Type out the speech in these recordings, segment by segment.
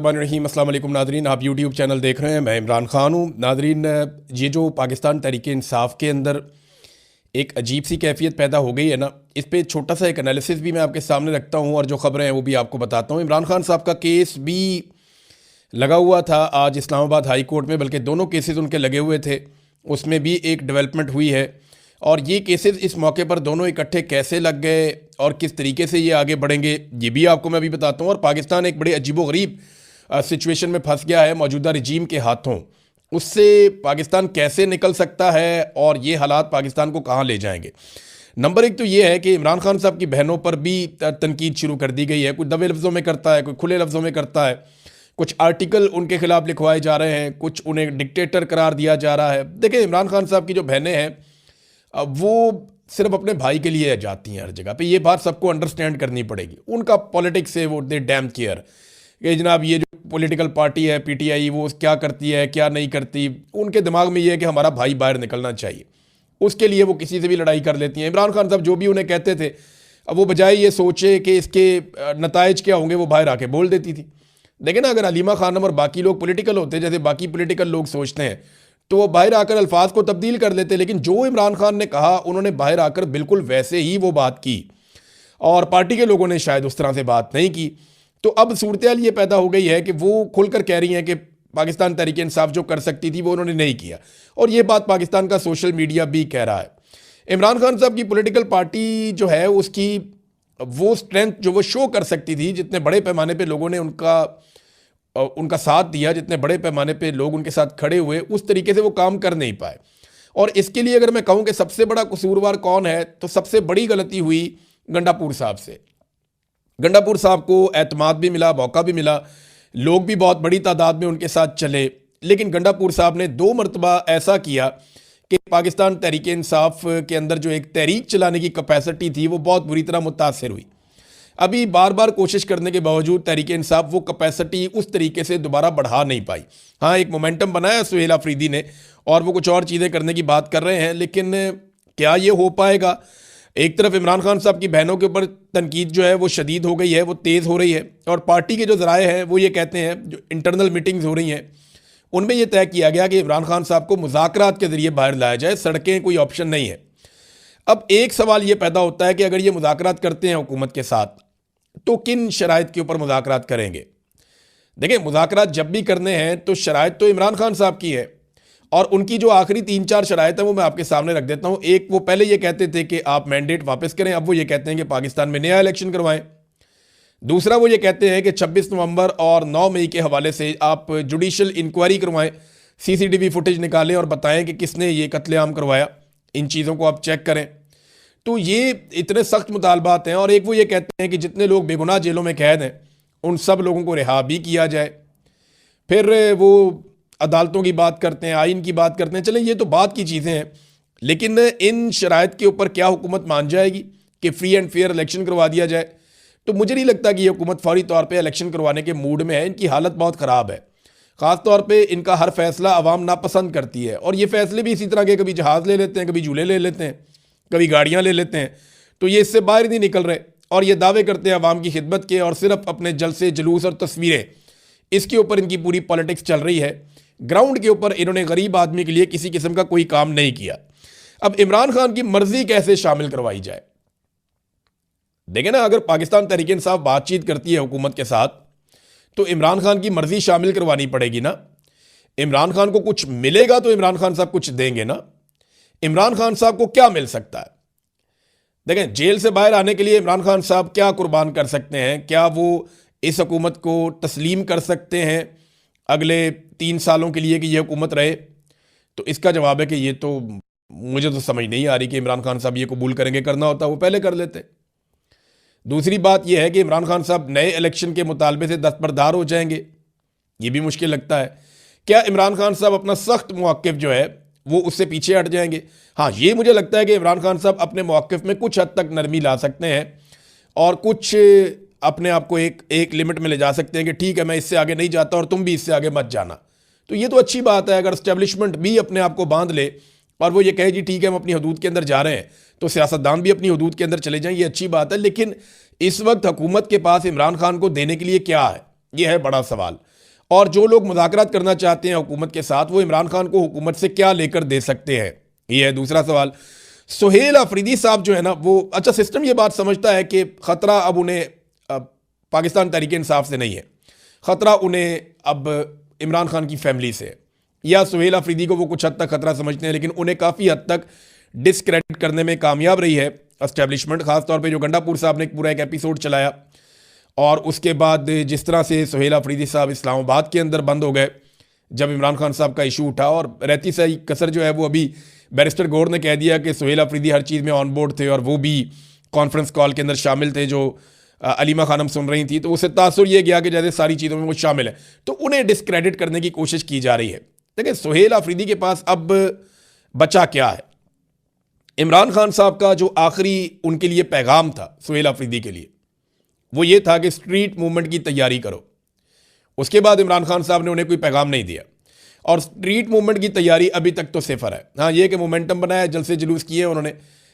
बिस्मिल्लाहिर्रहमानिर्रहीम। अस्सलाम वालेकुम नादरीन, आप यूट्यूब चैनल देख रहे हैं, मैं इमरान खान हूँ। नादरीन, ये जो पाकिस्तान तहरीक इंसाफ के अंदर एक अजीब सी कैफियत पैदा हो गई है ना, इस पर छोटा सा एक एनालिसिस भी मैं आपके सामने रखता हूँ और जो ख़बरें हैं वो भी आपको बताता हूँ। इमरान खान साहब का केस भी लगा हुआ था आज इस्लामाबाद हाई कोर्ट में, बल्कि दोनों केसेस उनके लगे हुए थे, उसमें भी एक डेवलपमेंट हुई है। और ये केसेस इस मौके पर दोनों इकट्ठे कैसे लग गए और किस तरीके से ये आगे बढ़ेंगे, ये भी आपको मैं अभी बताता हूँ। और पाकिस्तान एक बड़े अजीबोगरीब सिचुएशन में फंस गया है मौजूदा रजीम के हाथों। उससे पाकिस्तान कैसे निकल सकता है और ये हालात पाकिस्तान को कहाँ ले जाएंगे। नंबर एक तो ये है कि इमरान खान साहब की बहनों पर भी तनकीद शुरू कर दी गई है। कुछ दबे लफ्ज़ों में करता है, कोई खुले लफ्ज़ों में करता है, कुछ आर्टिकल उनके खिलाफ लिखवाए जा रहे हैं, कुछ उन्हें डिक्टेटर करार दिया जा रहा है। देखिए, इमरान खान साहब की जो बहनें हैं वो सिर्फ अपने भाई के लिए जाती हैं हर जगह पे, ये बात सबको अंडरस्टैंड करनी पड़ेगी। उनका पॉलिटिक्स है, वो दे डैम केयर कि जनाब ये जो पॉलिटिकल पार्टी है पीटीआई, वो क्या करती है क्या नहीं करती, उनके दिमाग में ये है कि हमारा भाई बाहर निकलना चाहिए। उसके लिए वो किसी से भी लड़ाई कर लेती हैं। इमरान खान साहब जो भी उन्हें कहते थे, अब वो बजाय ये सोचे कि इसके नताइज क्या होंगे, वो बाहर आके बोल देती थी। देखें ना, अगर अलीमा खानम और बाकी लोग पॉलिटिकल होते जैसे बाकी पॉलिटिकल लोग सोचते हैं, तो वो बाहर आकर अल्फाज को तब्दील कर लेते। लेकिन जो इमरान खान ने कहा, उन्होंने बाहर आकर बिल्कुल वैसे ही वो बात की, और पार्टी के लोगों ने शायद उस तरह से बात नहीं की। तो अब सूरत ये पैदा हो गई है कि वो खुलकर कह रही हैं कि पाकिस्तान तहरीक इंसाफ जो कर सकती थी वो उन्होंने नहीं किया, और ये बात पाकिस्तान का सोशल मीडिया भी कह रहा है। इमरान खान साहब की पॉलिटिकल पार्टी जो है, उसकी वो स्ट्रेंथ जो वो शो कर सकती थी, जितने बड़े पैमाने पे लोगों ने उनका साथ दिया, जितने बड़े पैमाने पे लोग उनके साथ खड़े हुए, उस तरीके से वो काम कर नहीं पाए। और इसके लिए अगर मैं कहूँ कि सबसे बड़ा कसूरवार कौन है, तो सबसे बड़ी गलती हुई गंडापुर साहब से। गंडापुर साहब को एतमाद भी मिला, मौका भी मिला, लोग भी बहुत बड़ी तादाद में उनके साथ चले, लेकिन गंडापुर साहब ने 2 मरतबा ऐसा किया कि पाकिस्तान तहरीक इंसाफ के अंदर जो एक तहरीक चलाने की कैपेसिटी थी वो बहुत बुरी तरह मुतासर हुई। अभी बार बार कोशिश करने के बावजूद तहरीक इंसाफ वो कैपेसिटी उस तरीके से दोबारा बढ़ा नहीं पाई। हाँ, एक मोमेंटम बनाया सुहेल अफरीदी ने, और वो कुछ और चीज़ें करने की बात कर रहे हैं, लेकिन क्या ये हो पाएगा। एक तरफ इमरान खान साहब की बहनों के ऊपर तनकीद जो है वो शदीद हो गई है, वो तेज़ हो रही है, और पार्टी के जो ज़राए हैं वो ये कहते हैं, जो इंटरनल मीटिंग्स हो रही हैं उनमें यह तय किया गया कि इमरान खान साहब को मुज़ाकरात के ज़रिए बाहर लाया जाए, सड़कें कोई ऑप्शन नहीं है। अब एक सवाल ये पैदा होता है कि अगर ये मुज़ाकरात करते हैं हुकूमत के साथ, तो किन शराइत के ऊपर मुज़ाकरात करेंगे। देखिए, मुज़ाकरात जब भी करने हैं तो शराइत तो इमरान खान साहब की है, और उनकी जो आखिरी 3-4 शराइत है वो मैं आपके सामने रख देता हूँ। एक, वो पहले ये कहते थे कि आप मैंडेट वापस करें, अब वो ये कहते हैं कि पाकिस्तान में नया इलेक्शन करवाएं। दूसरा, वो ये कहते हैं कि 26 नवंबर और 9 मई के हवाले से आप जुडिशल इंक्वायरी करवाएं, सीसीटीवी फुटेज निकालें और बताएं कि किसने ये कत्लेआम करवाया, इन चीज़ों को आप चेक करें। तो ये इतने सख्त मुतालबात हैं। और एक, वो ये कहते हैं कि जितने लोग बेगुनाह जेलों में कैद हैं उन सब लोगों को रिहा भी किया जाए। फिर वो अदालतों की बात करते हैं, आइन की बात करते हैं। चलें, ये तो बात की चीज़ें हैं, लेकिन इन शराइत के ऊपर क्या हुकूमत मान जाएगी कि फ्री एंड फेयर इलेक्शन करवा दिया जाए? तो मुझे नहीं लगता कि ये हुकूमत फौरी तौर पे इलेक्शन करवाने के मूड में है। इनकी हालत बहुत ख़राब है, ख़ास तौर पे इनका हर फैसला अवाम नापसंद करती है, और ये फैसले भी इसी तरह के, कभी जहाज़ ले लेते हैं, कभी झूले ले लेते हैं, कभी गाड़ियाँ ले लेते हैं। तो ये इससे बाहर नहीं निकल रहे, और ये दावे करते हैं अवाम की खिदमत के, और सिर्फ अपने जलसे जुलूस और तस्वीरें, इसके ऊपर इनकी पूरी पॉलिटिक्स चल रही है। ग्राउंड के ऊपर इन्होंने गरीब आदमी के लिए किसी किस्म का कोई काम नहीं किया। अब इमरान खान की मर्जी कैसे शामिल करवाई जाए? देखें ना, अगर पाकिस्तान तहरीक इंसाफ बातचीत करती है हुकूमत के साथ, तो इमरान खान की मर्जी शामिल करवानी पड़ेगी ना। इमरान खान को कुछ मिलेगा तो इमरान खान साहब कुछ देंगे ना। इमरान खान साहब को क्या मिल सकता है? देखें, जेल से बाहर आने के लिए इमरान खान साहब क्या कुर्बान कर सकते हैं? क्या वो इस हुकूमत को तस्लीम कर सकते हैं अगले 3 सालों के लिए कि यह हुकूमत रहे? तो इसका जवाब है कि ये तो मुझे तो समझ नहीं आ रही कि इमरान खान साहब ये कबूल करेंगे। करना होता वो पहले कर लेते। दूसरी बात यह है कि इमरान खान साहब नए इलेक्शन के मुतालबे से दस्तबरदार हो जाएंगे, ये भी मुश्किल लगता है। क्या इमरान खान साहब अपना सख्त मौक़िफ़ जो है वो उससे पीछे हट जाएंगे? हाँ, ये मुझे लगता है कि इमरान खान साहब अपने मौक़िफ़ में कुछ हद तक नरमी ला सकते हैं, और कुछ अपने आप को एक लिमिट में ले जा सकते हैं कि ठीक है, मैं इससे आगे नहीं जाता और तुम भी इससे आगे मत जाना। तो ये तो अच्छी बात है। अगर इस्टेब्लिशमेंट भी अपने आप को बांध ले और वो ये कहे जी ठीक है हम अपनी हदूद के अंदर जा रहे हैं, तो सियासतदान भी अपनी हदूद के अंदर चले जाएं, ये अच्छी बात है। लेकिन इस वक्त हुकूमत के पास इमरान खान को देने के लिए क्या है, ये है बड़ा सवाल। और जो लोग मुज़ाकरात करना चाहते हैं हुकूमत के साथ, वो इमरान खान को हुकूमत से क्या लेकर दे सकते हैं, ये है दूसरा सवाल। सुहेल अफरीदी साहब जो है ना, वो अच्छा सिस्टम ये बात समझता है कि ख़तरा अब उन्हें पाकिस्तान तहरीक इंसाफ से नहीं है, ख़तरा उन्हें अब इमरान खान की फैमिली से है। या सुहेल अफरीदी को वो कुछ हद तक ख़तरा समझते हैं, लेकिन उन्हें काफ़ी हद तक डिसक्रेडिट करने में कामयाब रही है एस्टेब्लिशमेंट, ख़ासतौर पे जो गंडापुर साहब ने पूरा एक एपिसोड चलाया, और उसके बाद जिस तरह से सुहेल अफरीदी साहब इस्लामाबाद के अंदर बंद हो गए जब इमरान खान साहब का इशू उठा, और रहती सही कसर जो है वो अभी बैरिस्टर गौर ने कह दिया कि सुहेल अफरीदी हर चीज़ में ऑन बोर्ड थे और वो भी कॉन्फ्रेंस कॉल के अंदर शामिल थे जो अलीमा खानम सुन रही थी, तो उससे तासुर ये गया कि जैसे सारी चीज़ों में वो शामिल है, तो उन्हें डिसक्रेडिट करने की कोशिश की जा रही है। देखिए सुहेल अफरीदी के पास अब बचा क्या है। इमरान खान साहब का जो आखिरी उनके लिए पैगाम था सुहेल अफरीदी के लिए, वो ये था कि स्ट्रीट मूवमेंट की तैयारी करो। उसके बाद इमरान खान साहब ने उन्हें कोई पैगाम नहीं दिया, और स्ट्रीट मूवमेंट की तैयारी अभी तक तो सिफर है। हाँ, ये कि मोमेंटम बनाया, जलसे जुलूस किए उन्होंने,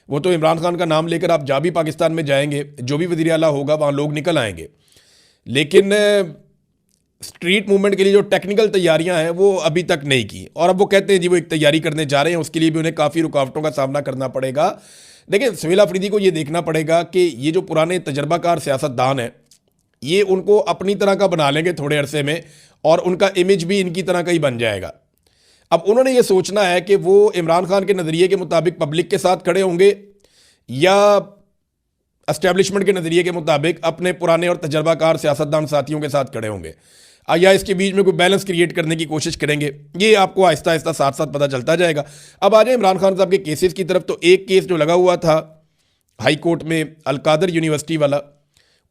वो तो इमरान खान का नाम लेकर आप जहाँ भी पाकिस्तान में जाएंगे, जो भी वज़ीर आला होगा वहाँ लोग निकल आएंगे, लेकिन स्ट्रीट मूवमेंट के लिए जो टेक्निकल तैयारियां हैं वो अभी तक नहीं की। और अब वो कहते हैं जी वो एक तैयारी करने जा रहे हैं, उसके लिए भी उन्हें काफ़ी रुकावटों का सामना करना पड़ेगा। देखिए सुहेल अफरीदी को ये देखना पड़ेगा कि ये जो पुराने तजर्बाकार सियासतदान हैं, ये उनको अपनी तरह का बना लेंगे थोड़े अरसे में, और उनका इमेज भी इनकी तरह का ही बन जाएगा। अब उन्होंने ये सोचना है कि वो इमरान खान के नज़रिए के मुताबिक पब्लिक के साथ खड़े होंगे या एस्टेब्लिशमेंट के नज़रिए के मुताबिक अपने पुराने और तजर्बाकार सियासतदान साथियों के साथ खड़े होंगे, या इसके बीच में कोई बैलेंस क्रिएट करने की कोशिश करेंगे। ये आपको आहिस्ता आहिस्ता साथ साथ पता चलता जाएगा। अब आ जाए इमरान खान साहब के केसेस की तरफ, तो एक केस जो लगा हुआ था हाई कोर्ट में अलकादर यूनिवर्सिटी वाला,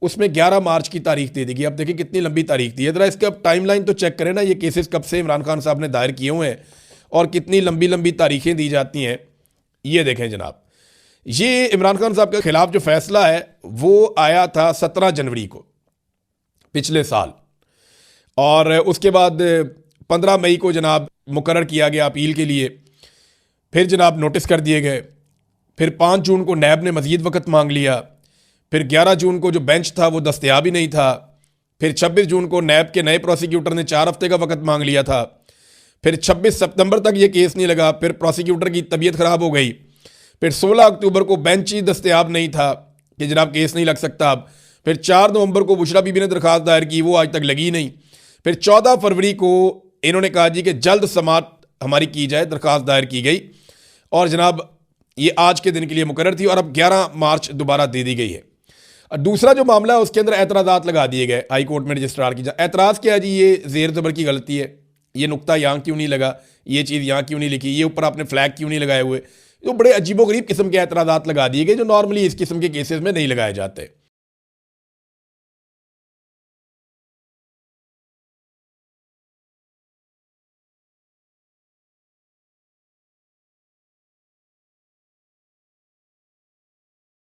उसमें 11 मार्च की तारीख दे दी गई। अब देखिए कितनी लंबी तारीख दी है, ज़रा इसका अब टाइमलाइन तो चेक करें ना, ये केसेस कब से इमरान खान साहब ने दायर किए हुए हैं और कितनी लंबी लंबी तारीखें दी जाती हैं। ये देखें जनाब, ये इमरान खान साहब के खिलाफ जो फैसला है वो आया था 17 जनवरी को पिछले साल, और उसके बाद 15 मई को जनाब मुकर्रर किया गया अपील के लिए, फिर जनाब नोटिस कर दिए गए, फिर 5 जून को नैब ने मज़ीद वक़्त मांग लिया, फिर 11 जून को जो बेंच था वो दस्तयाब ही नहीं था, फिर 26 जून को नैब के नए प्रोसिक्यूटर ने 4 हफ्ते का वक़्त मांग लिया था, फिर 26 सितंबर तक ये केस नहीं लगा, फिर प्रोसिक्यूटर की तबीयत ख़राब हो गई, फिर 16 अक्टूबर को बेंच ही दस्तयाब नहीं था कि जनाब केस नहीं लग सकता अब, फिर 4 नवंबर को बुशरा बीबी ने दरख्वास्त दायर की, वो आज तक लगी नहीं, फिर 14 फरवरी को इन्होंने कहा जी कि जल्द समाअत हमारी की जाए, दरख्वास्त दायर की गई, और जनाब ये आज के दिन के लिए मुकर्रर थी, और अब 11 मार्च दोबारा दे दी गई है। दूसरा जो मामला है उसके अंदर एतराज़ात लगा दिए गए हाई कोर्ट में रजिस्ट्रार की। एतराज़ क्या है जी, ये ज़ेर ज़बर की गलती है, ये नुक्ता यहाँ क्यों नहीं लगा, ये चीज़ यहाँ क्यों नहीं लिखी, ये ऊपर आपने फ्लैग क्यों नहीं लगाए हुए, जो बड़े अजीबोगरीब किस्म के एतराज़ात लगा दिए गए जो नॉर्मली इस किस्म के केसेस में नहीं लगाए जाते।